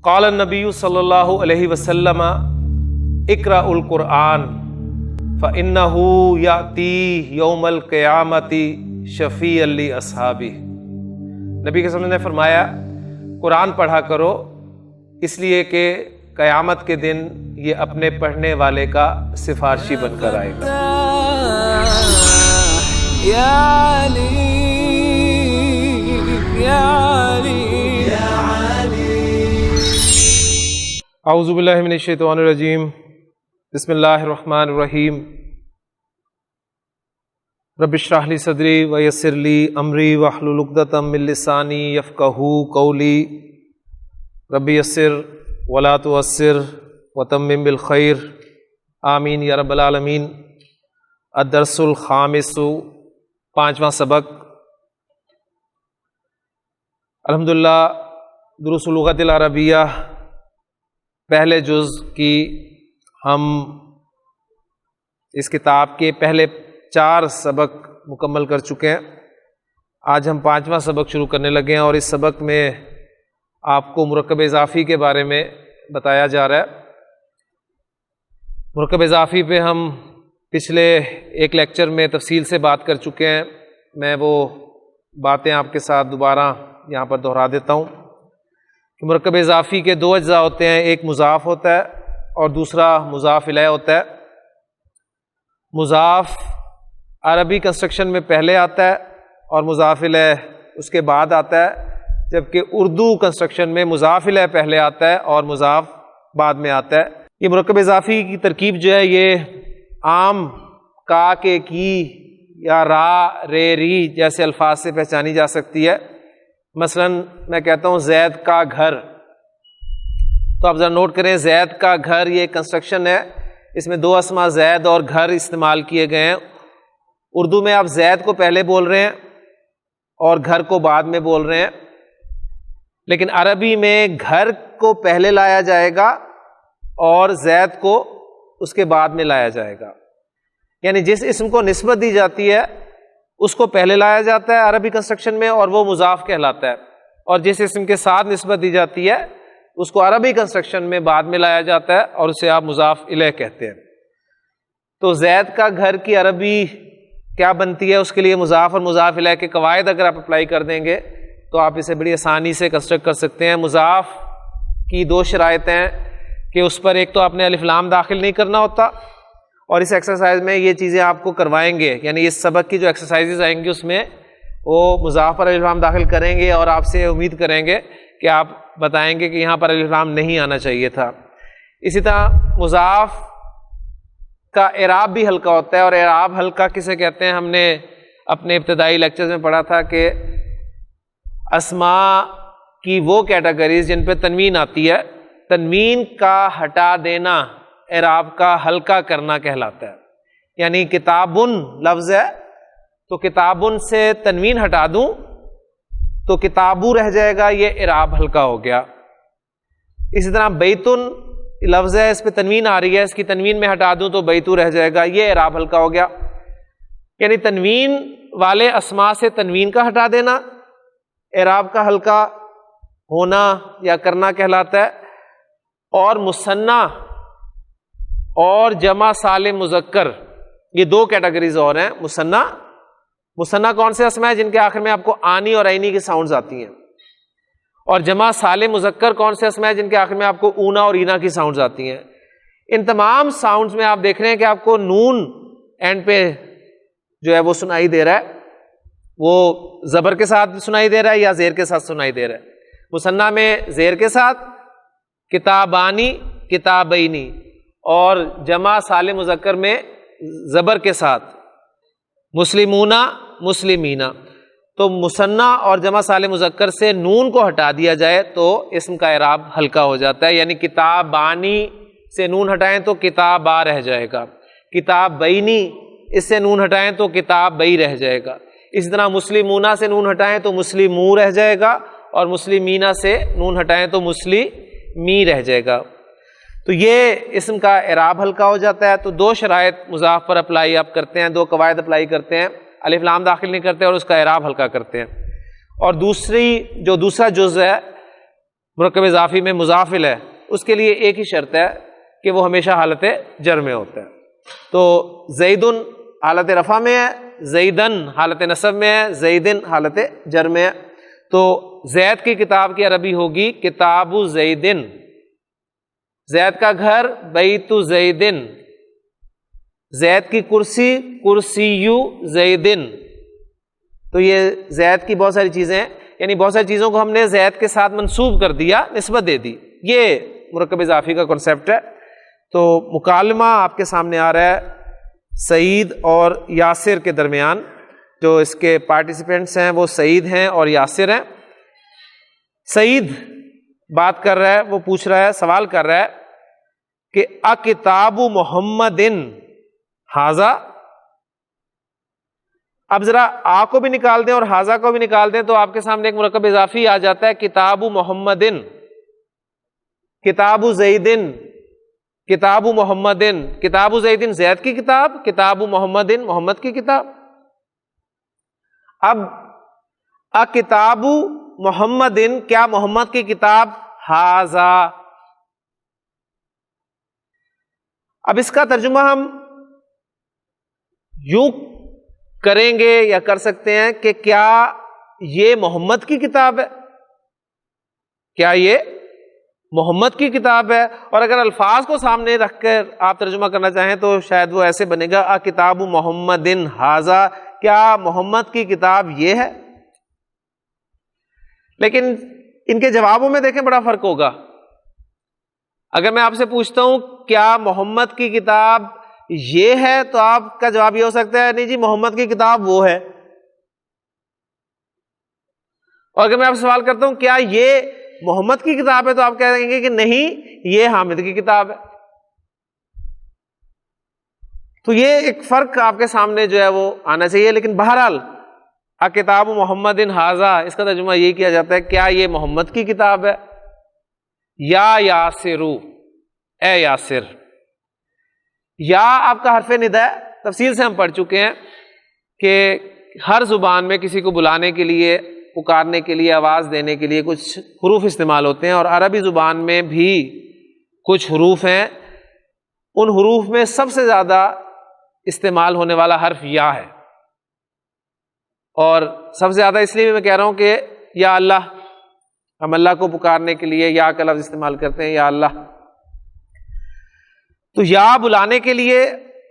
قال النبی صلی اللہ علیہ وسلم اقرأ القرآن فإنہ یأتی یوم القیامۃ شفیعا لاصحابہ۔ نبی کے صلی اللہ علیہ وسلم نے فرمایا قرآن پڑھا کرو، اس لیے کہ قیامت کے دن یہ اپنے پڑھنے والے کا سفارشی بن کر آئے گا۔ اعوذ باللہ من الشیطان الرجیم، بسم اللہ الرحمن الرحیم۔ رب اشرح لی صدری ویسر لی امری واحلل عقدۃ من لسانی یفقہوا قولی، رب یسر ولا تعسر وتمم بالخیر، آمین یا رب العالمین۔ الدرس الخامس، پانچواں سبق۔ الحمدللہ دروس اللغۃ العربیہ پہلے جز کی ہم اس کتاب کے پہلے 4 سبق مکمل کر چکے ہیں۔ آج ہم 5واں سبق شروع کرنے لگے ہیں، اور اس سبق میں آپ کو مرکب اضافی کے بارے میں بتایا جا رہا ہے۔ مرکب اضافی پہ ہم پچھلے ایک لیکچر میں تفصیل سے بات کر چکے ہیں، میں وہ باتیں آپ کے ساتھ دوبارہ یہاں پر دہرا دیتا ہوں کہ مرکب اضافی کے 2 اجزاء ہوتے ہیں، ایک مضاف ہوتا ہے اور دوسرا مضاف الیہ ہوتا ہے۔ مضاف عربی کنسٹرکشن میں پہلے آتا ہے اور مضاف الیہ اس کے بعد آتا ہے، جبکہ اردو کنسٹرکشن میں مضاف الیہ پہلے آتا ہے اور مضاف بعد میں آتا ہے۔ یہ مرکب اضافی کی ترکیب جو ہے یہ عام کا، کے، کی یا را، رے، ری جیسے الفاظ سے پہچانی جا سکتی ہے۔ مثلا میں کہتا ہوں زید کا گھر، تو آپ ذرا نوٹ کریں زید کا گھر یہ کنسٹرکشن ہے، اس میں 2 اسما زید اور گھر استعمال کیے گئے ہیں۔ اردو میں آپ زید کو پہلے بول رہے ہیں اور گھر کو بعد میں بول رہے ہیں، لیکن عربی میں گھر کو پہلے لایا جائے گا اور زید کو اس کے بعد میں لایا جائے گا، یعنی جس اسم کو نسبت دی جاتی ہے اس کو پہلے لایا جاتا ہے عربی کنسٹرکشن میں اور وہ مضاف کہلاتا ہے، اور جس اسم کے ساتھ نسبت دی جاتی ہے اس کو عربی کنسٹرکشن میں بعد میں لایا جاتا ہے اور اسے آپ مضاف الیہ کہتے ہیں۔ تو زید کا گھر کی عربی کیا بنتی ہے، اس کے لیے مضاف اور مضاف الیہ کے قواعد اگر آپ اپلائی کر دیں گے تو آپ اسے بڑی آسانی سے کنسٹرکٹ کر سکتے ہیں۔ مضاف کی 2 شرائط ہیں کہ اس پر ایک تو آپ نے الف لام داخل نہیں کرنا ہوتا، اور اس ایکسرسائز میں یہ چیزیں آپ کو کروائیں گے، یعنی اس سبق کی جو ایکسرسائزز آئیں گی اس میں وہ مضاف پر الف لام داخل کریں گے اور آپ سے امید کریں گے کہ آپ بتائیں گے کہ یہاں پر الف لام نہیں آنا چاہیے تھا۔ اسی طرح مضاف کا اعراب بھی ہلکا ہوتا ہے، اور اعراب ہلکا کسے کہتے ہیں ہم نے اپنے ابتدائی لیکچرز میں پڑھا تھا کہ اسماء کی وہ کیٹیگریز جن پہ تنوین آتی ہے، تنوین کا ہٹا دینا اعراب کا ہلکا کرنا کہلاتا ہے۔ یعنی کتابن لفظ ہے تو کتابن سے تنوین ہٹا دوں تو کتابو رہ جائے گا، یہ اعراب ہلکا ہو گیا۔ اسی طرح بیتن لفظ ہے، اس پہ تنوین آ رہی ہے، اس کی تنوین میں ہٹا دوں تو بیتو رہ جائے گا، یہ اعراب ہلکا ہو گیا۔ یعنی تنوین والے اسماء سے تنوین کا ہٹا دینا اعراب کا ہلکا ہونا یا کرنا کہلاتا ہے، اور مثنیٰ اور جمع سالم مذکر یہ 2 کیٹیگریز اور ہیں۔ مثنیٰ کون سے اسماء ہیں جن کے آخر میں آپ کو آنی اور عینی کی ساؤنڈز آتی ہیں، اور جمع سالم مذکر کون سے اسماء ہیں جن کے آخر میں آپ کو اونا اور اینا کی ساؤنڈز آتی ہیں۔ ان تمام ساؤنڈز میں آپ دیکھ رہے ہیں کہ آپ کو نون اینڈ پہ جو ہے وہ سنائی دے رہا ہے، وہ زبر کے ساتھ سنائی دے رہا ہے یا زیر کے ساتھ سنائی دے رہا ہے۔ مثنیٰ میں زیر کے ساتھ کتابانی، کتابینی، اور جمع سالم مذکر میں زبر کے ساتھ مسلمونہ، مسلمینہ۔ تو مثنیٰ اور جمع سالم مذکر سے نون کو ہٹا دیا جائے تو اسم کا اعراب ہلکا ہو جاتا ہے، یعنی کتابانی سے نون ہٹائیں تو کتابا رہ جائے گا، کتابینی اس سے نون ہٹائیں تو کتابئی رہ جائے گا۔ اسی طرح مسلمونہ سے نون ہٹائیں تو مسلمو رہ جائے گا، اور مسلمینہ سے نون ہٹائیں تو مسلمی رہ جائے گا۔ تو یہ اسم کا اعراب ہلکا ہو جاتا ہے۔ تو 2 شرائط مضاف پر اپلائی آپ کرتے ہیں، 2 قواعد اپلائی کرتے ہیں، الف لام داخل نہیں کرتے اور اس کا اعراب ہلکا کرتے ہیں۔ اور دوسرا جز ہے مرکب اضافی میں مضافل ہے اس کے لیے ایک ہی شرط ہے کہ وہ ہمیشہ حالت جر میں ہوتا ہے. تو زیدن حالت رفع میں ہے، زیدن حالت نصب میں ہے، زیدن حالت جر میں ہے. تو زید کی کتاب کی عربی ہوگی کتاب زیدن، زید کا گھر بیت زیدن، زید کی کرسی کرسی زیدن. تو یہ زید کی بہت ساری چیزیں ہیں، یعنی بہت ساری چیزوں کو ہم نے زید کے ساتھ منسوب کر دیا، نسبت دے دی. یہ مرکب اضافی کا کنسیپٹ ہے. تو مکالمہ آپ کے سامنے آ رہا ہے سعید اور یاسر کے درمیان. جو اس کے پارٹیسپینٹس ہیں وہ سعید ہیں اور یاسر ہیں. سعید بات کر رہا ہے، وہ پوچھ رہا ہے، سوال کر رہا ہے کہ اکتاب محمد ھذا. اب ذرا آ کو بھی نکال دیں اور ھذا کو بھی نکال دیں تو آپ کے سامنے ایک مرکب اضافی آ جاتا ہے کتاب محمد، کتاب زیدن، کتاب محمد. کتاب زیدن زید کی کتاب، کتاب محمد محمد کی کتاب. اب اکتاب محمد، کیا محمد کی کتاب؟ ھذا. اب اس کا ترجمہ ہم یوں کریں گے یا کر سکتے ہیں کہ کیا یہ محمد کی کتاب ہے؟ کیا یہ محمد کی کتاب ہے؟ اور اگر الفاظ کو سامنے رکھ کر آپ ترجمہ کرنا چاہیں تو شاید وہ ایسے بنے گا کتاب محمد ھذا، کیا محمد کی کتاب یہ ہے؟ لیکن ان کے جوابوں میں دیکھیں بڑا فرق ہوگا. اگر میں آپ سے پوچھتا ہوں کیا محمد کی کتاب یہ ہے تو آپ کا جواب یہ ہو سکتا ہے نہیں جی محمد کی کتاب وہ ہے. اور اگر میں آپ سے سوال کرتا ہوں کیا یہ محمد کی کتاب ہے تو آپ کہیں گے کہ نہیں یہ حامد کی کتاب ہے. تو یہ ایک فرق آپ کے سامنے جو ہے وہ آنا چاہیے. لیکن بہرحال کتاب محمد ھذا اس کا ترجمہ یہی کیا جاتا ہے کیا یہ محمد کی کتاب ہے؟ یا یاسرو، اے یاسر. یا آپ کا حرف ندا ہے. تفصیل سے ہم پڑھ چکے ہیں کہ ہر زبان میں کسی کو بلانے کے لیے، پکارنے کے لیے، آواز دینے کے لیے کچھ حروف استعمال ہوتے ہیں، اور عربی زبان میں بھی کچھ حروف ہیں. ان حروف میں سب سے زیادہ استعمال ہونے والا حرف یا ہے. اور سب سے زیادہ اس لیے میں کہہ رہا ہوں کہ یا اللہ، ہم اللہ کو پکارنے کے لیے یا کا لفظ استعمال کرتے ہیں، یا اللہ. تو یا بلانے کے لیے،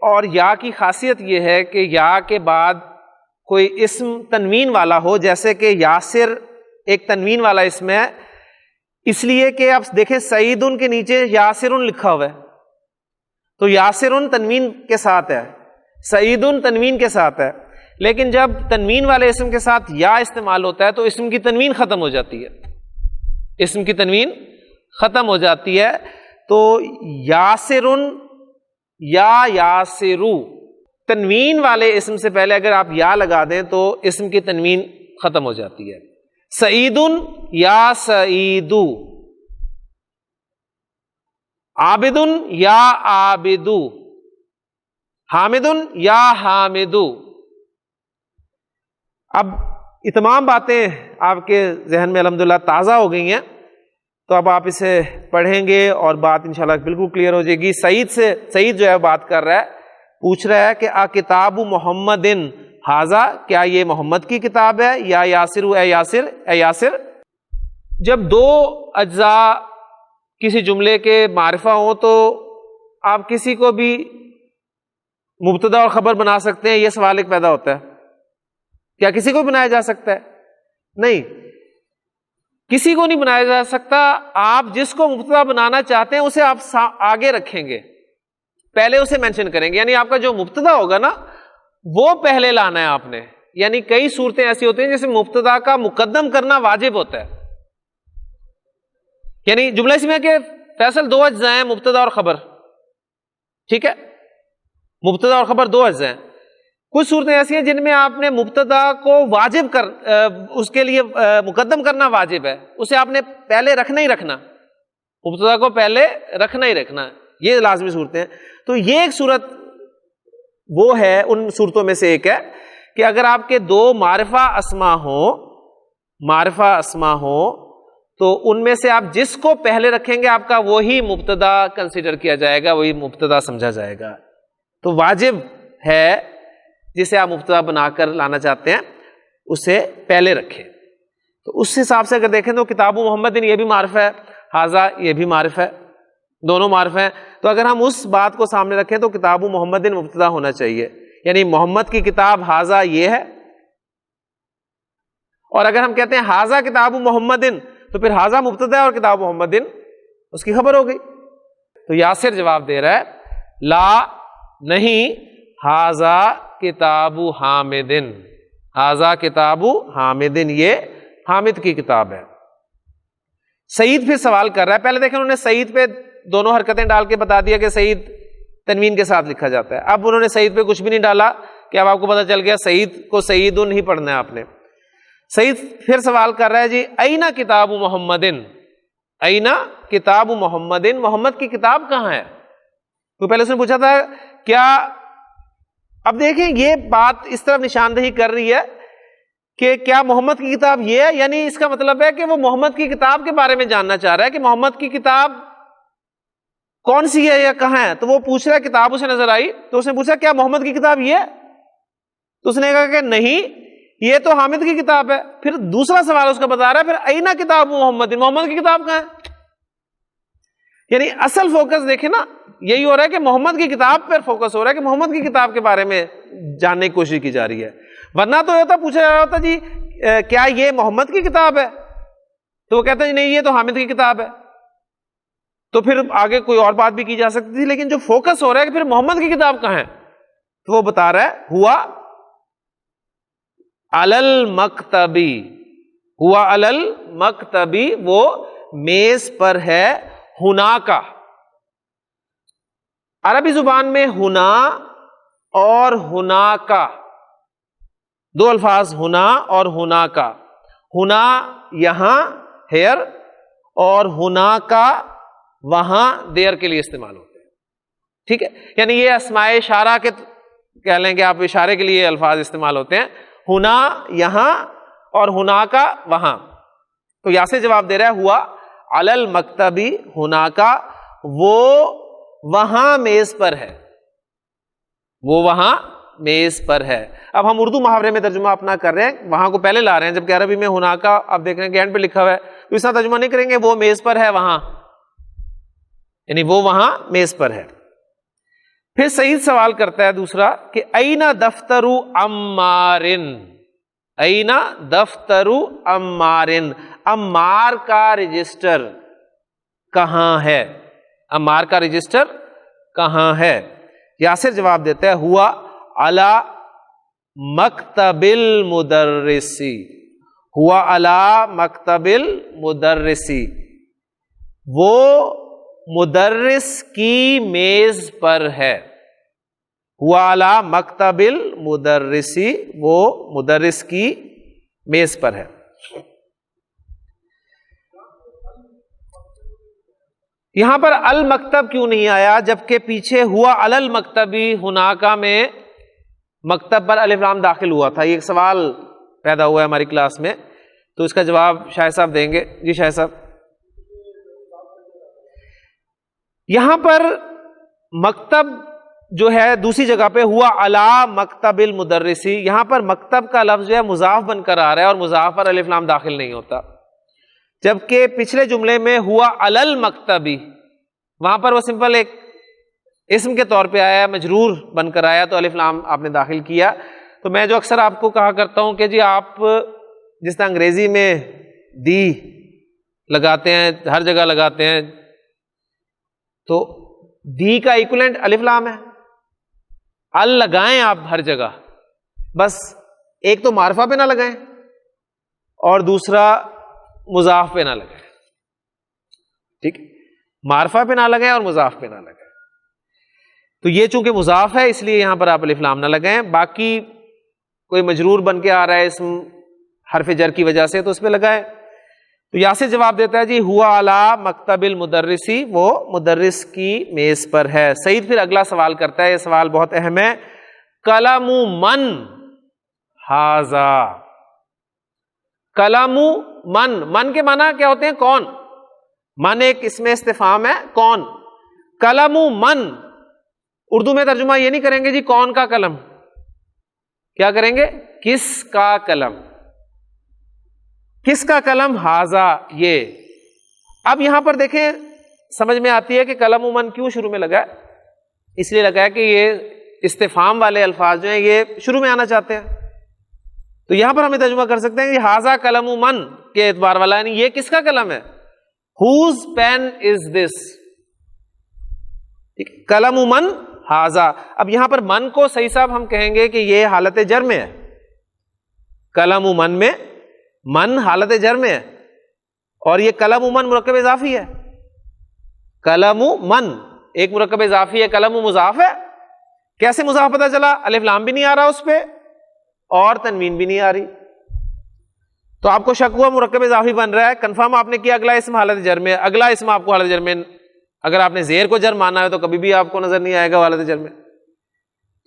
اور یا کی خاصیت یہ ہے کہ یا کے بعد کوئی اسم تنوین والا ہو، جیسے کہ یاسر ایک تنوین والا اسم ہے، اس لیے کہ آپ دیکھیں سعیدن کے نیچے یاسرن لکھا ہوا ہے، تو یاسرن تنوین کے ساتھ ہے، سعیدن تنوین کے ساتھ ہے. لیکن جب تنوین والے اسم کے ساتھ یا استعمال ہوتا ہے تو اسم کی تنوین ختم ہو جاتی ہے، اسم کی تنوین ختم ہو جاتی ہے. تو یاسرن یا یاسرو، تنوین والے اسم سے پہلے اگر آپ یا لگا دیں تو اسم کی تنوین ختم ہو جاتی ہے. سعیدن یا سعیدو، عابدن یا عابدو، حامدن یا حامدو. اب یہ تمام باتیں آپ کے ذہن میں الحمدللہ تازہ ہو گئی ہیں، تو اب آپ اسے پڑھیں گے اور بات انشاءاللہ بالکل کلیئر ہو جائے گی. سعید جو ہے بات کر رہا ہے، پوچھ رہا ہے کہ کتاب محمد ھذا، کیا یہ محمد کی کتاب ہے؟ یا یاسر، اے یاسر، اے یاسر. جب دو اجزاء کسی جملے کے معرفہ ہوں تو آپ کسی کو بھی مبتدا اور خبر بنا سکتے ہیں. یہ سوال ایک پیدا ہوتا ہے، کیا کسی کو بنایا جا سکتا ہے؟ نہیں، کسی کو نہیں بنایا جا سکتا. آپ جس کو مبتدا بنانا چاہتے ہیں اسے آپ آگے رکھیں گے، پہلے اسے مینشن کریں گے. یعنی آپ کا جو مبتدا ہوگا نا وہ پہلے لانا ہے آپ نے. یعنی کئی صورتیں ایسی ہوتی ہیں جیسے مبتدا کا مقدم کرنا واجب ہوتا ہے. یعنی جملہ اس میں کہ فیصل دو اجزاء ہیں، مبتدا اور خبر، ٹھیک ہے، مبتدا اور خبر دو اجزاء ہیں. کچھ صورتیں ایسی ہیں جن میں آپ نے مبتدا کو واجب اس کے لیے مقدم کرنا واجب ہے، اسے آپ نے پہلے رکھنا ہی رکھنا، مبتدا کو پہلے رکھنا ہی رکھنا، یہ لازمی صورتیں ہیں. تو یہ ایک صورت وہ ہے، ان صورتوں میں سے ایک ہے کہ اگر آپ کے دو معرفہ اسما ہوں تو ان میں سے آپ جس کو پہلے رکھیں گے آپ کا وہی مبتدا کنسیڈر کیا جائے گا, وہی مبتدا سمجھا جائے گا. تو واجب ہے جسے آپ مبتدا بنا کر لانا چاہتے ہیں اسے پہلے رکھیں. تو اس حساب سے اگر دیکھیں تو کتاب محمد یہ بھی معرف ہے, حاذا یہ بھی معرف ہے, دونوں معرف ہیں. تو اگر ہم اس بات کو سامنے رکھیں تو کتاب محمد مبتدا ہونا چاہیے, یعنی محمد کی کتاب حاذا یہ ہے. اور اگر ہم کہتے ہیں حاذا کتاب محمد تو پھر حاذا مبتدا ہے اور کتاب محمد اس کی خبر ہو گئی. تو یاسر جواب دے رہا ہے لا نہیں, حاذا کتاب حامد, حاذا کتاب حامد یہ حامد کی کتاب ہے. سعید پھر سوال کر رہا ہے, پہلے دیکھیں انہوں نے سعید پہ دونوں حرکتیں ڈال کے بتا دیا کہ سعید تنوین کے ساتھ لکھا جاتا ہے. اب انہوں نے سعید پہ کچھ بھی نہیں ڈالا کہ اب آپ کو پتا چل گیا سعید کو سعیدن ہی پڑھنا ہے آپ نے. سعید پھر سوال کر رہا ہے جی اینا کتاب محمد, اینا کتاب محمد, محمد کی کتاب کہاں ہے؟ تو پہلے اس نے پوچھا تھا کیا, اب دیکھیں یہ بات اس طرح نشاندہی کر رہی ہے کہ کیا محمد کی کتاب یہ ہے, یعنی اس کا مطلب ہے کہ وہ محمد کی کتاب کے بارے میں جاننا چاہ رہا ہے کہ محمد کی کتاب کون سی ہے یا کہاں ہے. تو وہ پوچھ رہا ہے, کتاب اسے نظر آئی تو اس نے پوچھا کیا محمد کی کتاب یہ ہے؟ تو اس نے کہا کہ نہیں یہ تو حامد کی کتاب ہے. پھر دوسرا سوال اس کا بتا رہا ہے پھر اینا کتاب محمد, محمد کی کتاب کہاں ہے؟ یعنی اصل فوکس دیکھیں نا یہی ہو رہا ہے کہ محمد کی کتاب پر فوکس ہو رہا ہے کہ محمد کی کتاب کے بارے میں جاننے کی کوشش کی جا رہی ہے. ورنہ تو یہ ہوتا پوچھا جا رہا ہوتا جی کیا یہ محمد کی کتاب ہے, تو وہ کہتا ہے نہیں یہ تو حامد کی کتاب ہے. تو پھر آگے کوئی اور بات بھی کی جا سکتی تھی, لیکن جو فوکس ہو رہا ہے کہ پھر محمد کی کتاب کہاں ہے, تو وہ بتا رہا ہے ہوا علل مکتبی, ہوا علل مکتبی وہ میز پر ہے, ہنا کا. عربی زبان میں ہنا اور ہنا کا دو الفاظ, ہنا اور ہنا کا. ہنا یہاں ہیئر اور ہنا کا وہاں دیر کے لیے استعمال ہوتے ہیں. ٹھیک ہے, یعنی یہ اسماء اشارہ کے کہہ لیں کہ آپ اشارے کے لیے الفاظ استعمال ہوتے ہیں, ہنا یہاں اور ہنا کا وہاں. تو یہاں سے جواب دے رہا ہے ہوا علل مکتبی, ہنا کا وہ وہاں میز پر ہے, وہ وہاں میز پر ہے. اب ہم اردو محاورے میں ترجمہ اپنا کر رہے ہیں, وہاں کو پہلے لا رہے ہیں, جبکہ عربی میں ہنا کا آپ دیکھ رہے ہیں کہ اینڈ پہ لکھا ہوا ہے, تو اس طرح ترجمہ نہیں کریں گے وہ میز پر ہے وہاں, یعنی وہ وہاں میز پر ہے. پھر سعید سوال کرتا ہے دوسرا کہ اینا دفتر عمارن, اینا دفتر عمارن, عمار کا رجسٹر کہاں ہے, عمار کا رجسٹر کہاں ہے؟ یاسر جواب دیتا ہے ہوا علی مکتب المدرسی, ہوا علی مکتب المدرسی وہ مدرس کی میز پر ہے, ہوا علی مکتب المدرسی وہ مدرس کی میز پر ہے. یہاں پر المکتب کیوں نہیں آیا جبکہ پیچھے ہوا علی المکتبی ہناکا میں مکتب پر الف لام داخل ہوا تھا؟ یہ ایک سوال پیدا ہوا ہے ہماری کلاس میں, تو اس کا جواب شاہد صاحب دیں گے. جی شاہد صاحب. یہاں پر مکتب جو ہے دوسری جگہ پہ ہوا علی مکتب المدرسی, یہاں پر مکتب کا لفظ جو ہے مضاف بن کر آ رہا ہے اور مضاف پر الف لام داخل نہیں ہوتا, جبکہ پچھلے جملے میں ہوا علی المکتبی وہاں پر وہ سمپل ایک اسم کے طور پہ آیا, مجرور بن کر آیا, تو الف لام آپ نے داخل کیا. تو میں جو اکثر آپ کو کہا کرتا ہوں کہ جی آپ جس طرح انگریزی میں دی لگاتے ہیں ہر جگہ لگاتے ہیں, تو دی کا ایکولنٹ الف لام ہے, ال لگائیں آپ ہر جگہ, بس ایک تو معرفہ پہ نہ لگائیں اور دوسرا مضاف پہ نہ لگائیں. ٹھیک, معرفہ پہ نہ لگائیں اور مضاف پہ نہ لگائیں. تو یہ چونکہ مضاف ہے اس لیے یہاں پر آپ الف لام نہ لگائیں, باقی کوئی مجرور بن کے آ رہا ہے اسم حرف جر کی وجہ سے تو اس پہ لگائیں. تو یہاں سے جواب دیتا ہے جی ہوا علی مکتب المدرسی وہ مدرس کی میز پر ہے. سعید پھر اگلا سوال کرتا ہے, یہ سوال بہت اہم ہے, قلم من ھذا, قلم من, من کے معنی کیا ہوتے ہیں؟ کون. من ایک اسم استفہام ہے, کون. قلم من, اردو میں ترجمہ یہ نہیں کریں گے جی کون کا قلم, کیا کریں گے؟ کس کا قلم. کس کا قلم؟ ہاذا, یہ. اب یہاں پر دیکھیں سمجھ میں آتی ہے کہ قلم من کیوں شروع میں لگا ہے. اس لیے لگا ہے کہ یہ استفہام والے الفاظ جو ہیں یہ شروع میں آنا چاہتے ہیں. تو یہاں پر ہمیں ترجمہ کر سکتے ہیں کہ ہاذا قلم من کے اعتبار والا, یعنی یہ کس کا قلم ہے؟ whose pen is this. قلم من ہاذا. اب یہاں پر من کو صحیح صاحب ہم کہیں گے کہ یہ حالت جر میں ہے. قلم من میں من حالت جر میں ہے, اور یہ قلم من مرکب اضافی ہے. قلم من ایک مرکب اضافی ہے, قلم مضاف ہے. کیسے مضاف پتہ چلا؟ الف لام بھی نہیں آ رہا اس پہ اور تنوین بھی نہیں آ رہی. تو آپ کو شک ہوا مرکب اضافی بن رہا ہے, کنفرم آپ نے کیا اگلا اسم حالت جر میں, اگلا اسم آپ کو حالت جر میں, اگر آپ نے زیر کو جر مانا ہے تو کبھی بھی آپ کو نظر نہیں آئے گا حالت جر میں.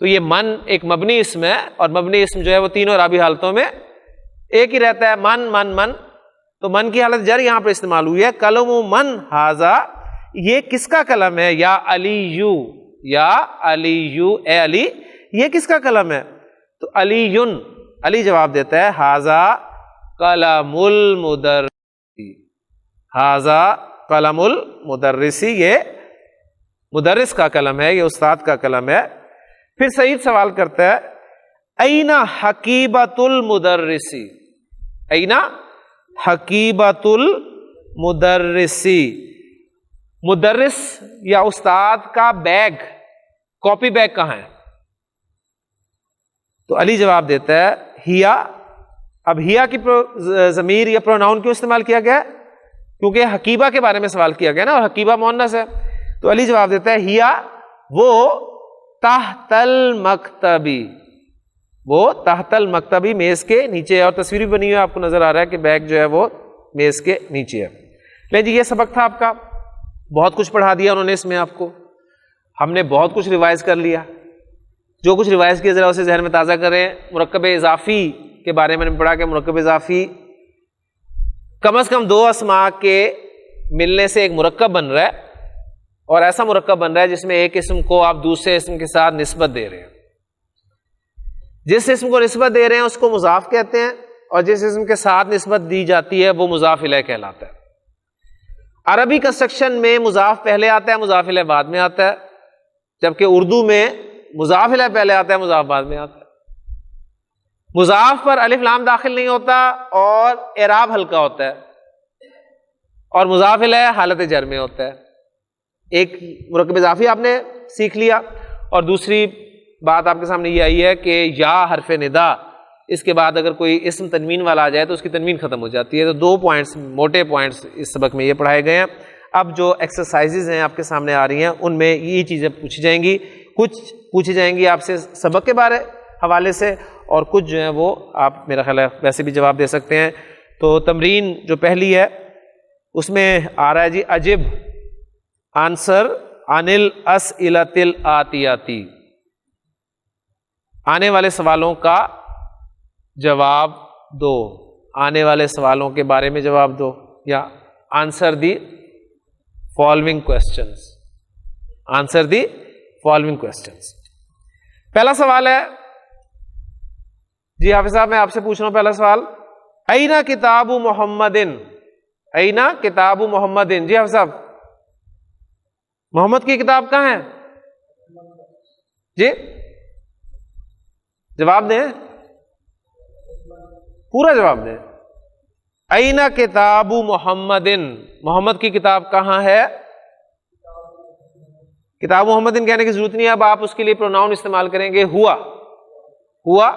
تو یہ من ایک مبنی اسم ہے, اور مبنی اسم جو ہے وہ تینوں اعرابی حالتوں میں ایک ہی رہتا ہے, من من من. تو من کی حالت جر یہاں پر استعمال ہوئی ہے. قلم من ہاذا, یہ کس کا قلم ہے؟ یا علی یو, یا علی یو, اے علی یہ کس کا قلم ہے؟ تو علی یون, علی جواب دیتا ہے ہاذا قلم المدرسی. ہاذا قلم المدرسی, یہ مدرس کا قلم ہے, یہ استاد کا قلم ہے. پھر سعید سوال کرتا ہے این حقیبۃ المدرسی. این حقیبۃ المدرسی, مدرس یا استاد کا بیگ, کاپی بیگ کہاں ہے؟ تو علی جواب دیتا ہے ہیا. اب ہیا کی ضمیر یا پروناؤن کیوں استعمال کیا گیا ہے؟ کیونکہ حقیبہ کے بارے میں سوال کیا گیا نا, اور حقیبہ مؤنث ہے. تو علی جواب دیتا ہے ہیا وہ تحت المکتبی, وہ تحت المکتبی میز کے نیچے ہے. اور تصویر بھی بنی ہوئی ہے, آپ کو نظر آ رہا ہے کہ بیگ جو ہے وہ میز کے نیچے ہے. لے جی یہ سبق تھا آپ کا, بہت کچھ پڑھا دیا انہوں نے اس میں آپ کو. ہم نے بہت کچھ ریوائز کر لیا. جو کچھ ریوائز کیا ذرا اسے ذہن میں تازہ کریں. مرکب اضافی کے بارے میں نے پڑھا کہ مرکب اضافی کم از کم دو اسماء کے ملنے سے ایک مرکب بن رہا ہے, اور ایسا مرکب بن رہا ہے جس میں ایک اسم کو آپ دوسرے اسم کے ساتھ نسبت دے رہے ہیں. جس اسم کو نسبت دے رہے ہیں اس کو مضاف کہتے ہیں, اور جس اسم کے ساتھ نسبت دی جاتی ہے وہ مضاف الیہ کہلاتا ہے. عربی کنسٹرکشن میں مضاف پہلے آتا ہے, مضاف الیہ بعد میں آتا ہے, جبکہ اردو میں مضاف الیہ پہلے آتا ہے, مضاف بعد میں آتا ہے. مضاف پر الف لام داخل نہیں ہوتا اور اعراب ہلکا ہوتا ہے, اور مضاف الیہ حالت جر میں ہوتا ہے. ایک مرکب اضافی آپ نے سیکھ لیا, اور دوسری بات آپ کے سامنے یہ آئی ہے کہ یا حرف ندا, اس کے بعد اگر کوئی اسم تنوین والا آ جائے تو اس کی تنوین ختم ہو جاتی ہے. تو دو پوائنٹس, موٹے پوائنٹس اس سبق میں یہ پڑھائے گئے ہیں. اب جو ایکسرسائزز ہیں آپ کے سامنے آ رہی ہیں ان میں یہ چیزیں پوچھی جائیں گی. کچھ پوچھی جائیں گی آپ سے سبق کے بارے حوالے سے, اور کچھ جو ہیں وہ آپ میرا خیال ہے ویسے بھی جواب دے سکتے ہیں. تو تمرین جو پہلی ہے اس میں آ رہا ہے جی اجب آنسر عن الاسئلۃ الآتیاتی, آنے والے سوالوں کا جواب دو, آنے والے سوالوں کے بارے میں جواب دو, یا answer the following questions, answer the following questions. پہلا سوال ہے جی حافظ صاحب, میں آپ سے پوچھ رہا ہوں پہلا سوال, اینا کتاب محمد, اینا کتاب محمد. جی حافظ صاحب محمد کی کتاب کہاں ہے؟ جی جواب دیں, پورا جواب دیں. اینا کتاب محمد, محمد کی کتاب کہاں ہے؟ کتاب محمد کہنے کی ضرورت نہیں ہے, اب آپ اس کے لیے پروناؤن استعمال کریں گے ہوا, ہوا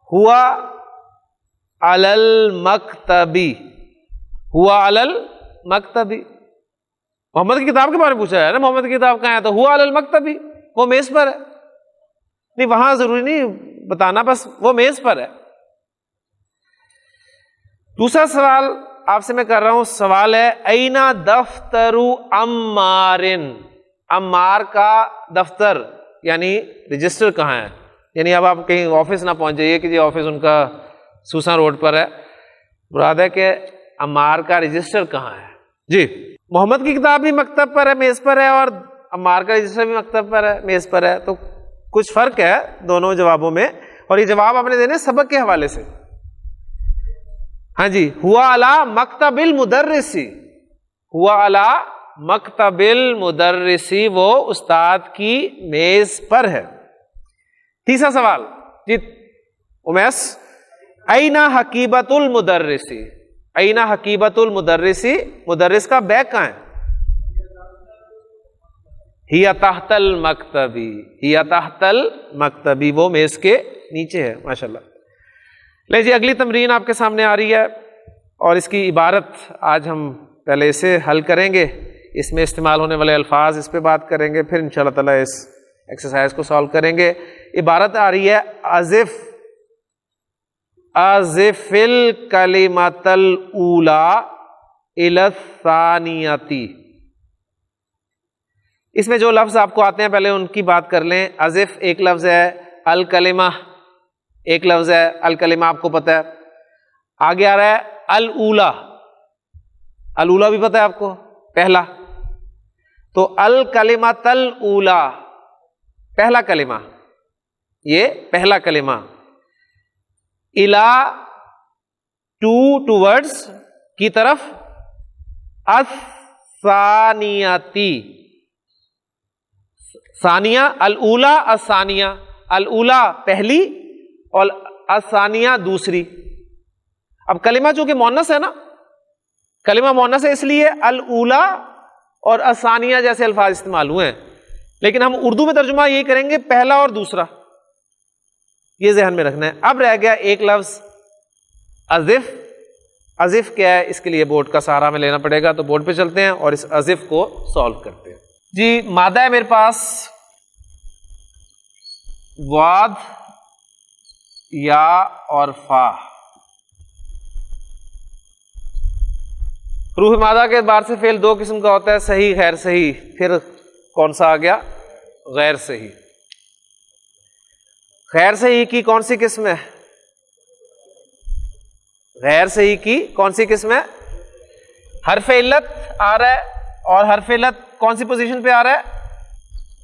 ہوا علی المکتبی, ہوا علی المکتبی. محمد کی کتاب کے بارے میں پوچھا ہے نا, محمد کی کتاب کہاں ہے, تو ہوا علی المکتبی, وہ میز پر ہے. نہیں وہاں ضروری نہیں بتانا, بس وہ میز پر ہے. دوسرا سوال آپ سے میں کر رہا ہوں, سوال ہے اینا دفتر عمار, عمار کا دفتر یعنی رجسٹر کہاں ہے, یعنی اب آپ کہیں آفس نہ پہنچ جائیے کہ جی آفس ان کا سوسا روڈ پر ہے، مراد ہے کہ عمار کا رجسٹر کہاں ہے. جی محمد کی کتاب بھی مکتب پر ہے، میز پر ہے، اور عمار کا رجسٹر بھی مکتب پر ہے، میز پر ہے. تو کچھ فرق ہے دونوں جوابوں میں، اور یہ جواب آپ نے دینے سبق کے حوالے سے. ہاں جی، ہوا علی مکتب المدرسی، ہوا علی مکتب المدرسی، وہ استاد کی میز پر ہے. تیسرا سوال جی امیس، این حقیبت المدرسی، این حقیبت المدرسی، مدرس کا بیگ کہاں ہے؟ ہی تحت المکتبی، ہی تحت المکتبی، وہ میز کے نیچے ہے. ماشاءاللہ. لے جی اگلی تمرین آپ کے سامنے آ رہی ہے، اور اس کی عبارت آج ہم پہلے اسے حل کریں گے، اس میں استعمال ہونے والے الفاظ اس پہ بات کریں گے، پھر انشاءاللہ تعالیٰ اس ایکسرسائز کو سالو کریں گے. عبارت آ رہی ہے ازف، ازف الکلمۃ الاولی الی الثانیۃ. اس میں جو لفظ آپ کو آتے ہیں پہلے ان کی بات کر لیں. ازف ایک لفظ ہے، الکلمہ ایک لفظ ہے، الکلمہ آپ کو پتہ ہے. آگے آ رہا ہے الاولی، الاولی بھی پتہ ہے آپ کو، پہلا. تو الکلمۃ الاولی، پہلا کلمہ، یہ پہلا کلمہ. الا ٹوورڈز کی طرف، الثانیتی، ثانیہ، الاولی الثانیہ، الاولی پہلی اور الثانیہ دوسری. اب کلمہ چونکہ مؤنث ہے نا، کلمہ مؤنث ہے، اس لیے الاولی اور الثانیہ جیسے الفاظ استعمال ہوئے ہیں، لیکن ہم اردو میں ترجمہ یہی کریں گے پہلا اور دوسرا، یہ ذہن میں رکھنا ہے. اب رہ گیا ایک لفظ ازف. ازف کیا ہے؟ اس کے لیے بورڈ کا سہارا میں لینا پڑے گا، تو بورڈ پہ چلتے ہیں اور اس ازف کو سالو کرتے ہیں. جی مادہ ہے میرے پاس واد، یا اور فا. حروف مادہ کے اعتبار سے فعل دو قسم کا ہوتا ہے، صحیح غیر صحیح. پھر کون سا آ گیا؟ غیر صحیح. غیر صحیح کی کون سی قسم ہے؟ غیر صحیح کی کون سی قسم ہے؟ حرف علت آ رہا ہے، اور حرف علت کون سی پوزیشن پہ آ رہا ہے؟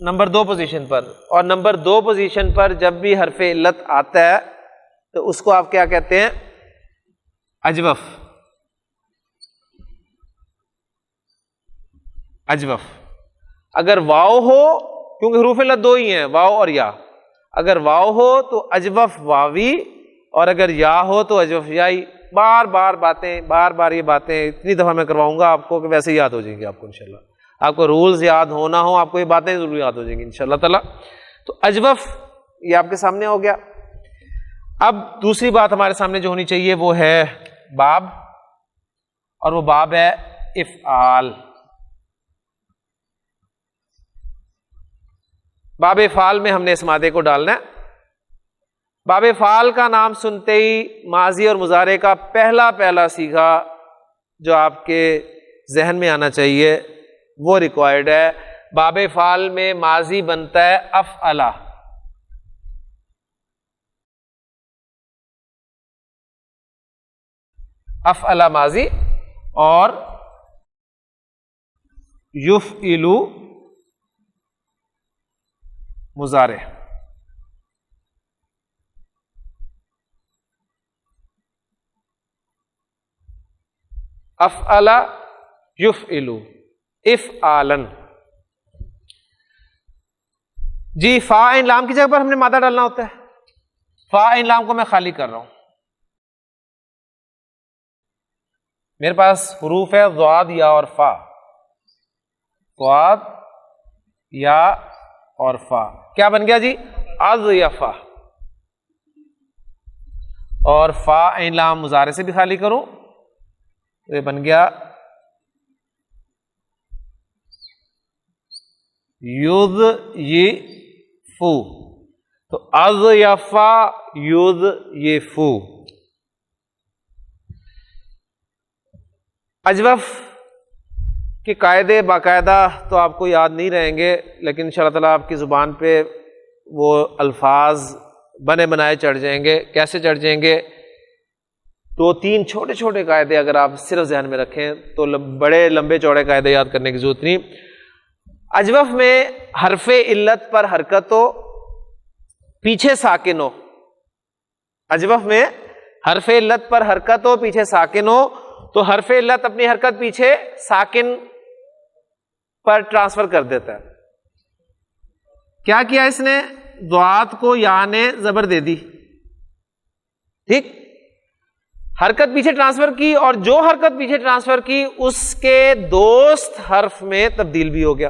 نمبر 2 پوزیشن پر. اور نمبر 2 پوزیشن پر جب بھی حرف علت آتا ہے تو اس کو آپ کیا کہتے ہیں؟ اجوف. اجوف. اگر واو ہو، کیونکہ حروف علت 2 ہی ہیں، واو اور یا، اگر واو ہو تو اجوف واوی، اور اگر یا ہو تو اجوف یائی. بار بار یہ باتیں اتنی دفعہ میں کرواؤں گا آپ کو کہ ویسے ہی یاد ہو جائیں گے آپ کو انشاءاللہ. آپ کو رولز یاد ہونا ہو، آپ کو یہ باتیں ضرور یاد ہو جائیں گی انشاءاللہ تعالی. تو اجوف یہ آپ کے سامنے ہو گیا. اب دوسری بات ہمارے سامنے جو ہونی چاہیے وہ ہے باب، اور وہ باب ہے افعال. باب افعال میں ہم نے اس مادے کو ڈالنا ہے. باب افعال کا نام سنتے ہی ماضی اور مضارع کا پہلا صیغہ جو آپ کے ذہن میں آنا چاہیے وہ ریکوائرڈ ہے. باب افعال میں ماضی بنتا ہے افعلا. افعلا ماضی، اور یفعلو مضارع. افعلا یفعلو افعالن. جی فا عین لام کی جگہ پر ہم نے مادہ ڈالنا ہوتا ہے. فا عین لام کو میں خالی کر رہا ہوں. میرے پاس حروف ہے ضاد، یا اور فا. ضاد، یا اور فا. کیا بن گیا جی؟ اضیفا. اور فا عین لام مضارع سے بھی خالی کروں تو یہ بن گیا یضیفو. تو اضیفا یضیفو. اجوف کے قاعدے باقاعدہ تو آپ کو یاد نہیں رہیں گے، لیکن انشاءاللہ تعالیٰ آپ کی زبان پہ وہ الفاظ بنے بنائے چڑھ جائیں گے. کیسے چڑھ جائیں گے؟ 2-3 چھوٹے چھوٹے قاعدے اگر آپ صرف ذہن میں رکھیں تو بڑے لمبے چوڑے قاعدے یاد کرنے کی ضرورت نہیں. اجوف میں حرف علت پر حرکت ہو، پیچھے ساکن ہو. اجوف میں حرف علت پر حرکت ہو، پیچھے ساکن ہو، تو حرف علت اپنی حرکت پیچھے ساکن پر ٹرانسفر کر دیتا ہے. کیا کیا اس نے؟ ضاد کو یا نے زبر دے دی. ٹھیک، حرکت پیچھے ٹرانسفر کی، اور جو حرکت پیچھے ٹرانسفر کی اس کے دوست حرف میں تبدیل بھی ہو گیا.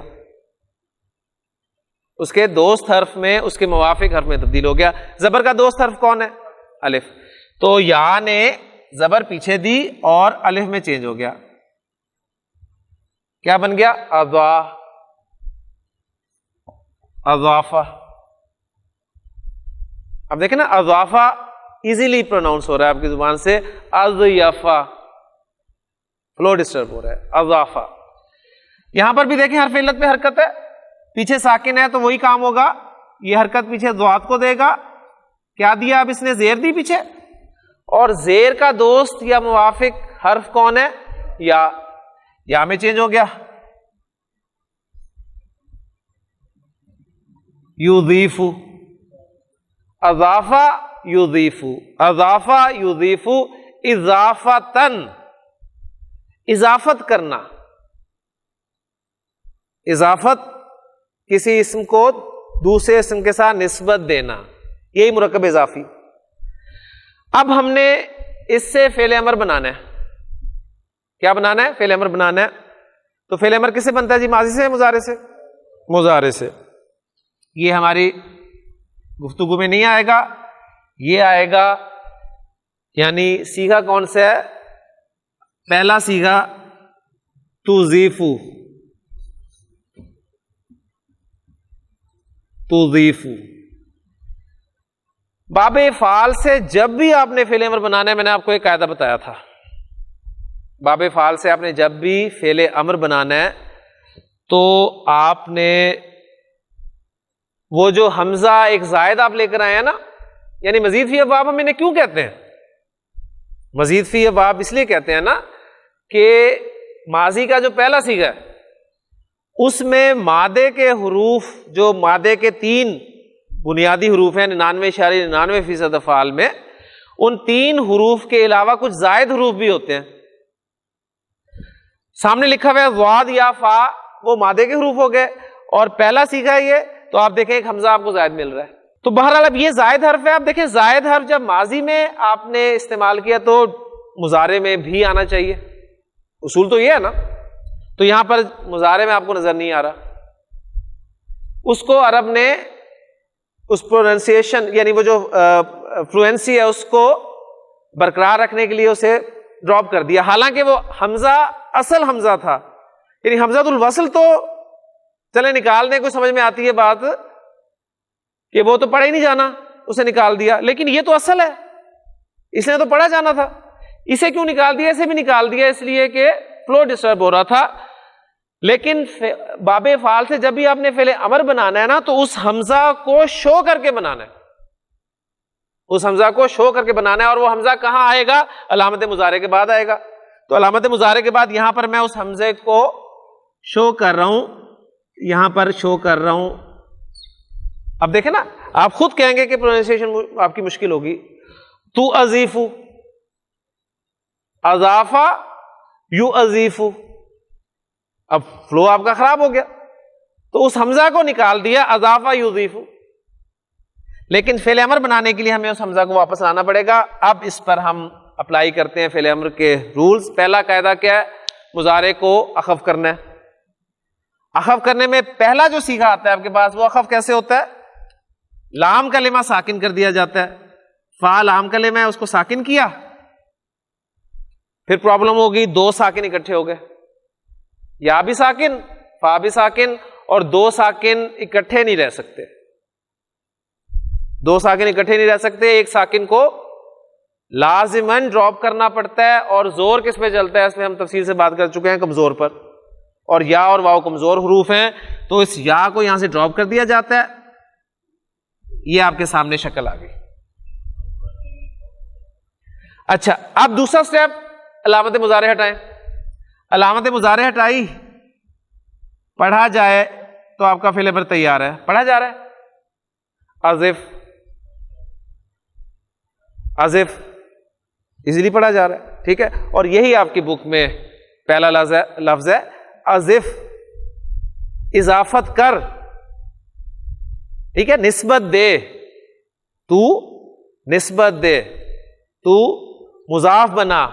اس کے دوست حرف میں، اس کے موافق حرف میں تبدیل ہو گیا. زبر کا دوست حرف کون ہے؟ الف. تو یا نے زبر پیچھے دی اور الف میں چینج ہو گیا. کیا بن گیا؟ اضافہ. اب دیکھیں نا، اضافہ ایزیلی پروناؤنس ہو رہا ہے آپ کی زبان سے، اضیافہ فلو ڈسٹرب ہو رہا ہے. اضافہ. یہاں پر بھی دیکھیں حرف علت پہ حرکت ہے، پیچھے ساکن ہے تو وہی کام ہوگا. یہ حرکت پیچھے ضاد کو دے گا. کیا دیا؟ اب اس نے زیر دی پیچھے، اور زیر کا دوست یا موافق حرف کون ہے؟ یا میں چینج ہو گیا. یضیف. اضافہ یضیف، اضافہ یضیف، اضافتن، اضافت کرنا. اضافت کسی اسم کو دوسرے اسم کے ساتھ نسبت دینا، یہی مرکب اضافی. اب ہم نے اس سے فعل امر بنانا ہے. کیا بنانا ہے؟ فعل امر بنانا ہے. تو فعل امر کس سے بنتا ہے جی؟ ماضی سے، مضارع سے؟ مضارع سے. یہ ہماری گفتگو میں نہیں آئے گا، یہ آئے گا. یعنی صیغہ کون سا ہے؟ پہلا صیغہ تضیف. تضیف باب افعال سے جب بھی آپ نے فعل امر بنانا ہے، میں نے آپ کو ایک قاعدہ بتایا تھا، باب افعال سے آپ نے جب بھی فعل امر بنانا ہے تو آپ نے وہ جو حمزہ ایک زائد آپ لے کر آئے ہیں نا، یعنی مزید فی ابواب ہم انہیں کیوں کہتے ہیں؟ مزید فی ابواب اس لیے کہتے ہیں نا کہ ماضی کا جو پہلا صیغہ ہے اس میں مادے کے حروف، جو مادے کے 3 بنیادی حروف ہیں 99.99% افعال میں، ان 3 حروف کے علاوہ کچھ زائد حروف بھی ہوتے ہیں. سامنے لکھا ہوا ہے ضاد یا فا، وہ مادے کے حروف ہو گئے، اور پہلا صیغہ ہے یہ، تو آپ دیکھیں ایک حمزہ آپ کو زائد مل رہا ہے. تو بہرحال اب یہ زائد حرف ہے. آپ دیکھیں زائد حرف جب ماضی میں آپ نے استعمال کیا تو مضارع میں بھی آنا چاہیے، اصول تو یہ ہے نا. تو یہاں پر مضارع میں آپ کو نظر نہیں آ رہا. اس کو عرب نے اس پروننسیشن، یعنی وہ جو فلوئنسی ہے اس کو برقرار رکھنے کے لیے اسے ڈراپ کر دیا، حالانکہ وہ حمزہ اصل حمزہ تھا. یعنی حمزۃ الوصل تو چلے نکالنے کو سمجھ میں آتی ہے بات کہ وہ تو پڑھا ہی نہیں جانا، اسے نکال دیا، لیکن یہ تو اصل ہے، اس نے تو پڑھا جانا تھا. اسے کیوں نکال دیا؟ اسے بھی نکال دیا اس لیے کہ فلو ڈسٹرب ہو رہا تھا. لیکن باب افعال سے جب بھی آپ نے فعل امر بنانا ہے نا تو اس حمزہ کو شو کر کے بنانا ہے، اس حمزہ کو شو کر کے بنانا ہے. اور وہ حمزہ کہاں آئے گا؟ علامت مضارع کے بعد آئے گا. تو علامت مضارع کے بعد یہاں پر میں اس حمزے کو شو کر رہا ہوں، یہاں پر شو کر رہا ہوں. اب دیکھیں نا، آپ خود کہیں گے کہ پروننسیشن آپ کی مشکل ہوگی. تو اضیف، اضافہ یو اضیف. اب فلو آپ کا خراب ہو گیا، تو اس حمزہ کو نکال دیا، اضافہ یضیف. لیکن فعل امر بنانے کے لیے ہمیں اس حمزہ کو واپس لانا پڑے گا. اب اس پر ہم اپلائی کرتے ہیں فعل امر کے رولز. پہلا قاعدہ کیا ہے؟ مضارع کو اخف کرنا ہے. اخف کرنے میں پہلا جو صیغہ آتا ہے آپ کے پاس، وہ اخف کیسے ہوتا ہے؟ لام کلمہ ساکن کر دیا جاتا ہے. فا لام کلمہ ہے، اس کو ساکن کیا، پھر پرابلم ہوگی، 2 ساکن اکٹھے ہو گئے، یا بھی ساکن، فا بھی ساکن، اور 2 ساکن اکٹھے نہیں رہ سکتے. 2 ساکن اکٹھے نہیں رہ سکتے. ایک ساکن کو لازماً ڈراپ کرنا پڑتا ہے. اور زور کس پہ چلتا ہے؟ اس میں ہم تفصیل سے بات کر چکے ہیں، کمزور پر. اور یا اور واو کمزور حروف ہیں، تو اس یا کو یہاں سے ڈراپ کر دیا جاتا ہے. یہ آپ کے سامنے شکل آ گئی. اچھا اب دوسرا اسٹیپ علامت مضارع ہٹائیں. علامت مضارع ہٹائی, پڑھا جائے تو آپ کا فعل امر تیار ہے. پڑھا جا رہا ہے ازف, ازف ایزیلی پڑھا جا رہا ہے, ٹھیک ہے. اور یہی آپ کی بک میں پہلا لفظ ہے ازف, اضافت کر, ٹھیک ہے, نسبت دے, تو نسبت دے, تو مضاف بنا,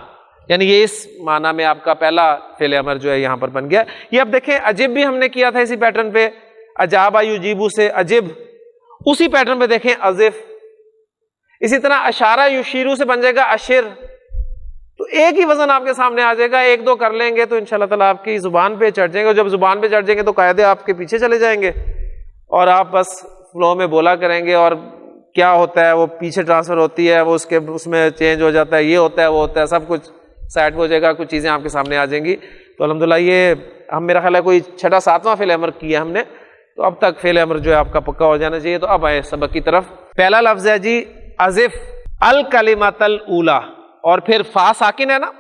یعنی یہ اس معنی میں آپ کا پہلا فعل امر جو ہے یہاں پر بن گیا. یہ اب دیکھیں عجب بھی ہم نے کیا تھا اسی پیٹرن پہ, اجابا یجیبو سے عجب, اسی پیٹرن پہ دیکھیں ازف. اسی طرح اشارہ یشیرو سے بن جائے گا اشر. تو ایک ہی وزن آپ کے سامنے آ جائے گا, ایک دو کر لیں گے تو انشاءاللہ تعالیٰ آپ کی زبان پہ چڑھ جائیں گے. جب زبان پہ چڑھ جائیں گے تو قاعدے آپ کے پیچھے چلے جائیں گے اور آپ بس فلو میں بولا کریں گے, اور کیا ہوتا ہے وہ پیچھے ٹرانسفر ہوتی ہے, وہ اس میں چینج ہو جاتا ہے, یہ ہوتا ہے وہ ہوتا ہے, سب کچھ سائڈ پہ ہو جائے گا, کچھ چیزیں آپ کے سامنے آ جائیں گی. تو الحمدللہ یہ ہم میرا خیال ہے کوئی 6واں فعل امر کیا ہم نے, تو اب تک فعل امر جو ہے آپ کا پکا ہو جانا چاہیے. تو اب آئے سبق کی طرف. پہلا لفظ ہے جی ازف الکلمۃ الاولی, اور پھر فا ساکن ہے نا,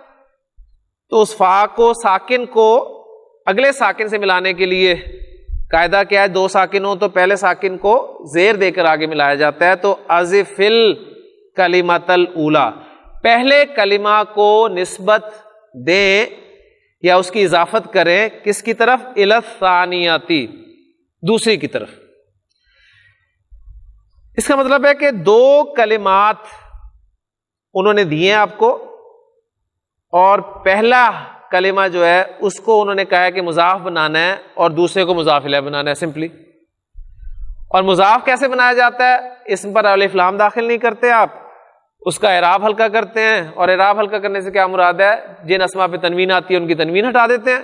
تو اس فا کو ساکن کو اگلے ساکن سے ملانے کے لیے قاعدہ کیا ہے, دو ساکن ہو تو پہلے ساکن کو زیر دے کر آگے ملایا جاتا ہے. تو ازف الکلمۃ الاولی, پہلے کلمہ کو نسبت دیں یا اس کی اضافت کریں کس کی طرف, الی الثانیتی, دوسری کی طرف. اس کا مطلب ہے کہ دو کلمات انہوں نے دیے ہیں آپ کو, اور پہلا کلمہ جو ہے اس کو انہوں نے کہا ہے کہ مضاف بنانا ہے اور دوسرے کو مضاف الیہ بنانا ہے سمپلی. اور مضاف کیسے بنایا جاتا ہے, اسم پر الف لام داخل نہیں کرتے آپ, اس کا اعراب ہلکا کرتے ہیں. اور اعراب ہلکا کرنے سے کیا مراد ہے, جن اسماء پہ تنوین آتی ہے ان کی تنوین ہٹا دیتے ہیں,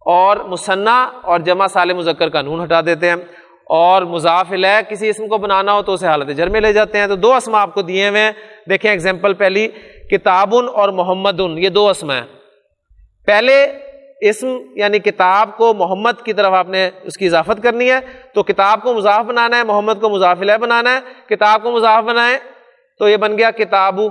اور مثنیٰ اور جمع سالم مذکر کا نون ہٹا دیتے ہیں. اور مضاف الیہ کسی اسم کو بنانا ہو تو اسے حالت جر میں لے جاتے ہیں. تو دو اسماء آپ کو دیے ہوئے ہیں, دیکھیں اگزامپل پہلی, کتابن اور محمدن, یہ دو اسماء ہیں. پہلے اسم یعنی کتاب کو محمد کی طرف آپ نے اس کی اضافت کرنی ہے, تو کتاب کو مضاف بنانا ہے, محمد کو مضاف الیہ بنانا ہے. کتاب کو مضاف بنائیں تو یہ بن گیا کتابو,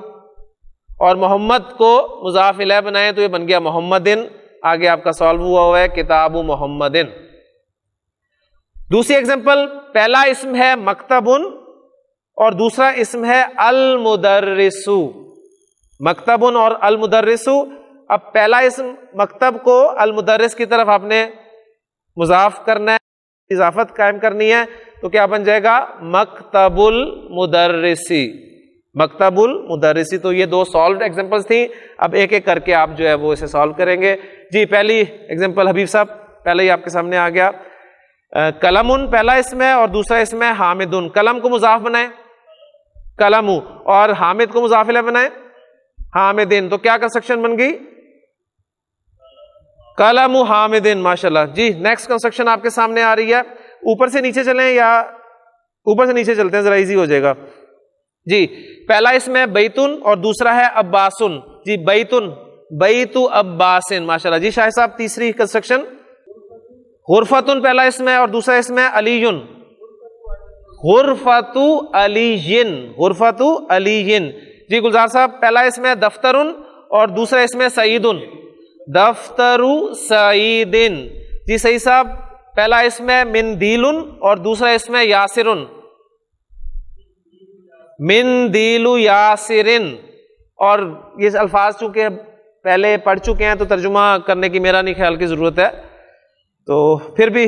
اور محمد کو مضاف الیہ بنائیں تو یہ بن گیا محمدن. آگے آپ کا سالو ہوا ہے کتاب محمدن. دوسری ایگزامپل, پہلا اسم ہے مکتبن اور دوسرا اسم ہے المدرسو. مکتبن اور المدرسو, اب پہلا اسم مکتب کو المدرس کی طرف آپ نے مضاف کرنا ہے, اضافت قائم کرنی ہے, تو کیا بن جائے گا مکتب المدرسی, مکتب المدرسی. تو یہ دو سالوڈ ایگزامپلس تھیں. اب ایک ایک کر کے آپ جو ہے وہ اسے سالو کریں گے. جی پہلی ایگزامپل حبیب صاحب پہلے ہی آپ کے سامنے آ گیا, قلم پہلا اسم ہے اور دوسرا اسم ہے حامدن. قلم کو مضاف بنائیں قلم, اور حامد کو مضاف الیہ بنائیں حامدن. تو کیا کنسٹرکشن بن گئی, قلم حامدن. ماشاءاللہ. جی نیکسٹ کنسٹرکشن آپ کے سامنے آ رہی ہے. اوپر سے نیچے چلیں یا اوپر سے نیچے چلتے ہیں, ذرا ایزی ہو جائے گا. جی پہلا اسم ہے بیتن اور دوسرا ہے عباسن. جی بیتن, بیت عباسن. ماشاءاللہ. جی شاہ صاحب تیسری کنسٹرکشن, غرفتن پہلا اسم ہے اور دوسرا اسم ہے علیٌ. غرفت علیٌ, غرفت علیٌ. جی گلزار صاحب پہلا اسم ہے دفترن اور دوسرا اسم ہے سعیدن. دفتر سعیدن. جی صحیح صاحب پہلا اسم ہے مندیلن اور دوسرا اسم ہے یاسرن. مندیل یاسرن. اور یہ الفاظ چونکہ پہلے پڑھ چکے ہیں تو ترجمہ کرنے کی میرا نہیں خیال کی ضرورت ہے, تو پھر بھی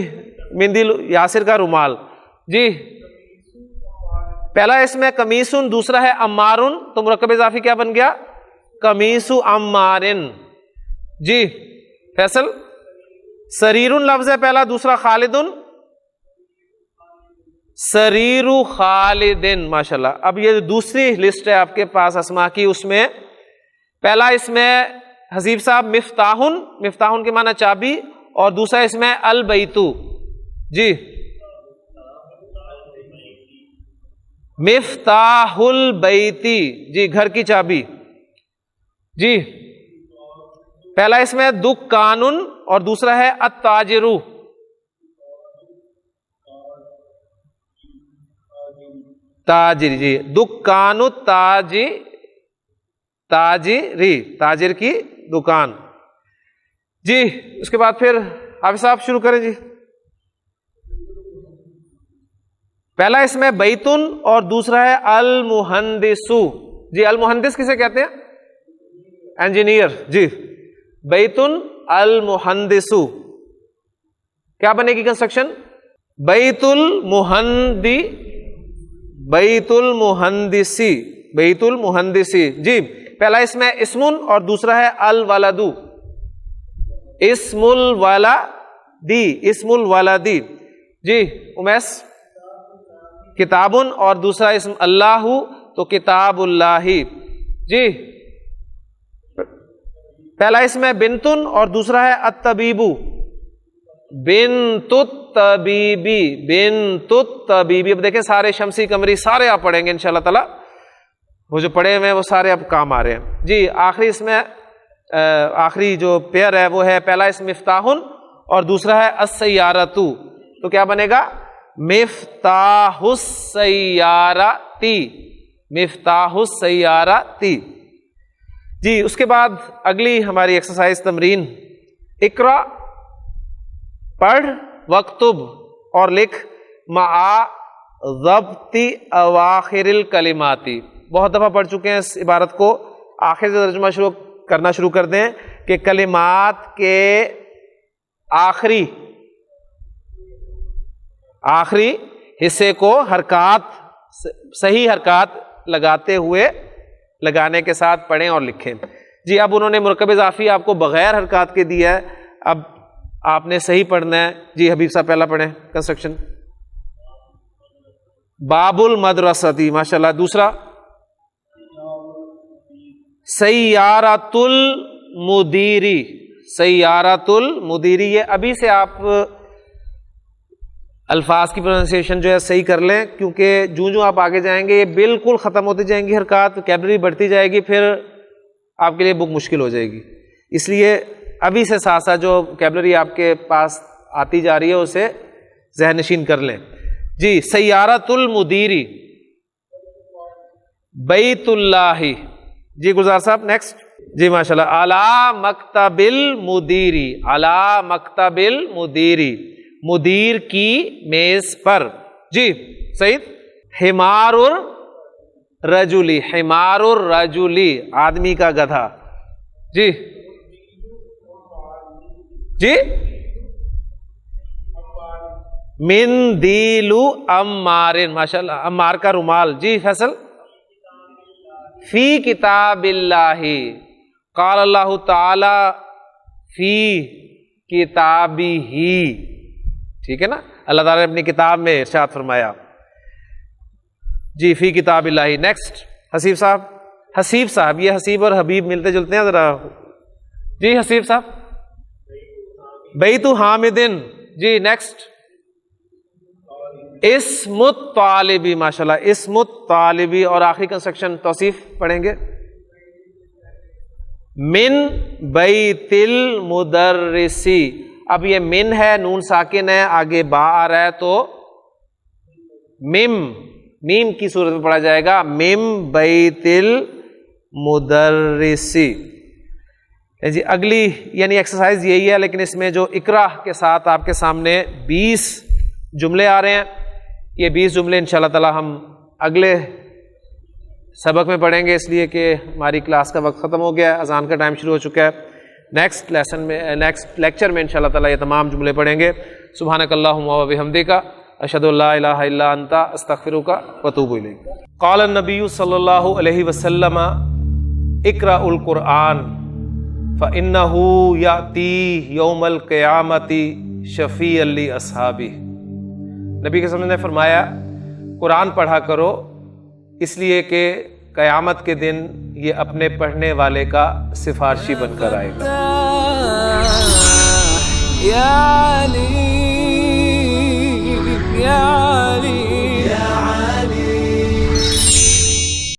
مندیل یاسر کا رومال. جی پہلا اسم ہے قمیصن, دوسرا ہے عمارن, تو مرکب اضافی کیا بن گیا قمیص عمارن. جی فیصل, سریرن لفظ ہے پہلا, دوسرا خالدن, سریر خالدن. ماشاءاللہ. اب یہ دوسری لسٹ ہے آپ کے پاس اسماء کی, اس میں پہلا اسم ہے حسیب صاحب مفتاحن, مفتاحن کے معنی چابی, اور دوسرا اسم ہے البیتو. جی مفتاح البیتی, جی گھر کی چابی. جی پہلا اسم ہے دکانن اور دوسرا ہے التاجرو. تاجر. جی دکان التاجر, تاجری، تاجر کی دکان. جی اس کے بعد پھر حافظ صاحب شروع کریں. جی پہلا اس میں بیتن اور دوسرا ہے المہندسو. جی المہندس کسے کہتے ہیں؟ انجینئر. جی بیتن المہندسو کیا بنے گی کنسٹرکشن؟ بیت المہندی، بیت المہندسی، بیت المہندسی. جی پہلا اس میں اسمن اور دوسرا ہے الولدو، اسم الولدی، اسم الولدی. جی امیس کتابن اور دوسرا اسم اللہ تو کتاب اللہ. جی پہلا اس میں بنتن اور دوسرا ہے الطبیبو، بنت الطبیبی، بنت الطبیبی. اب دیکھیں سارے شمسی قمری سارے آپ پڑھیں گے انشاءاللہ تعالی، وہ جو پڑھے ہوئے ہیں وہ سارے اب کام آ رہے ہیں. جی آخری اس میں آخری جو پیئر ہے وہ ہے پہلا اس مفتاح اور دوسرا ہے السیارتو، تو کیا بنے گا؟ مفتاح السیارتی، مفتاح السیارتی. جی اس کے بعد اگلی ہماری ایکسرسائز تمرین، اقرا پڑھ، وکتب اور لکھ، مع ضبط اواخر الکلماتی. بہت دفعہ پڑھ چکے ہیں اس عبارت کو، آخر سے ترجمہ کرنا شروع کر دیں کہ کلمات کے آخری حصے کو حرکات، صحیح حرکات لگاتے ہوئے، لگانے کے ساتھ پڑھیں اور لکھیں. جی اب انہوں نے مرکب اضافی آپ کو بغیر حرکات کے دیا ہے، اب آپ نے صحیح پڑھنا ہے. جی حبیب صاحب پہلا پڑھیں کنسٹرکشن. باب المدرستی، ماشاءاللہ. دوسرا سیارۃ المدیری، سیارۃ المدیری. یہ ابھی سے آپ الفاظ کی پروننسیشن جو ہے صحیح کر لیں، کیونکہ جو آپ آگے جائیں گے یہ بالکل ختم ہوتی جائیں گی حرکات، ووکیبلری بڑھتی جائے گی، پھر آپ کے لیے بک مشکل ہو جائے گی. اس لیے ابھی سے ساتھ ساتھ جو ووکیبلری آپ کے پاس آتی جا رہی ہے اسے ذہن نشین کر لیں. جی سیارۃ المدیری، بیت اللہ. جی گلزار صاحب نیکسٹ. جی ماشاءاللہ. علی مکتب المدیری، علی مکتب المدیری، مدیر کی میز پر. جی سعید. حمار الرجلی، حمار الرجلی آدمی کا گدھا. جی جی مندیل عمار، ماشاءاللہ عمار کا رومال. جی فیصل. فی کتاب اللہ، قال اللہ تعالی فی کتابہ. ٹھیک ہے نا، اللہ تعالیٰ نے اپنی کتاب میں ارشاد فرمایا. جی فی کتاب اللہ. نیکسٹ حسیب صاحب. حسیب صاحب، یہ حسیب اور حبیب ملتے جلتے ہیں ذرا. جی حسیب صاحب. بیت حامدن. جی نیکسٹ. اسم الطالبی، ماشاءاللہ اسم الطالبی. اور آخری کنسٹرکشن توصیف پڑھیں گے. من بیت المدرسی. اب یہ من ہے، نون ساکن ہے، آگے با آ رہا ہے تو میم کی صورت میں پڑھا جائے گا. مم بیت المدرسی. جی اگلی یعنی ایکسرسائز یہی ہے، لیکن اس میں جو اقرا کے ساتھ آپ کے سامنے 20 جملے آ رہے ہیں، یہ 20 جملے انشاءاللہ تعالی ہم اگلے سبق میں پڑھیں گے، اس لیے کہ ہماری کلاس کا وقت ختم ہو گیا ہے، اذان کا ٹائم شروع ہو چکا ہے. نیکسٹ لیسن میں، نیکسٹ لیکچر میں انشاءاللہ تعالی یہ تمام جملے پڑھیں گے. سبحانک اللہم و بحمدک، اشہد ان لا الہ الا انت، استغفرک و اتوب الیک. قال النبی صلی اللہ علیہ وسلم اقرأ القرآن فإنہ یأتی یوم القیامۃ شفیعا لأصحابہ. نبی کے سامنے نے فرمایا قرآن پڑھا کرو، اس لیے کہ قیامت کے دن یہ اپنے پڑھنے والے کا سفارشی بن کر آئے گا.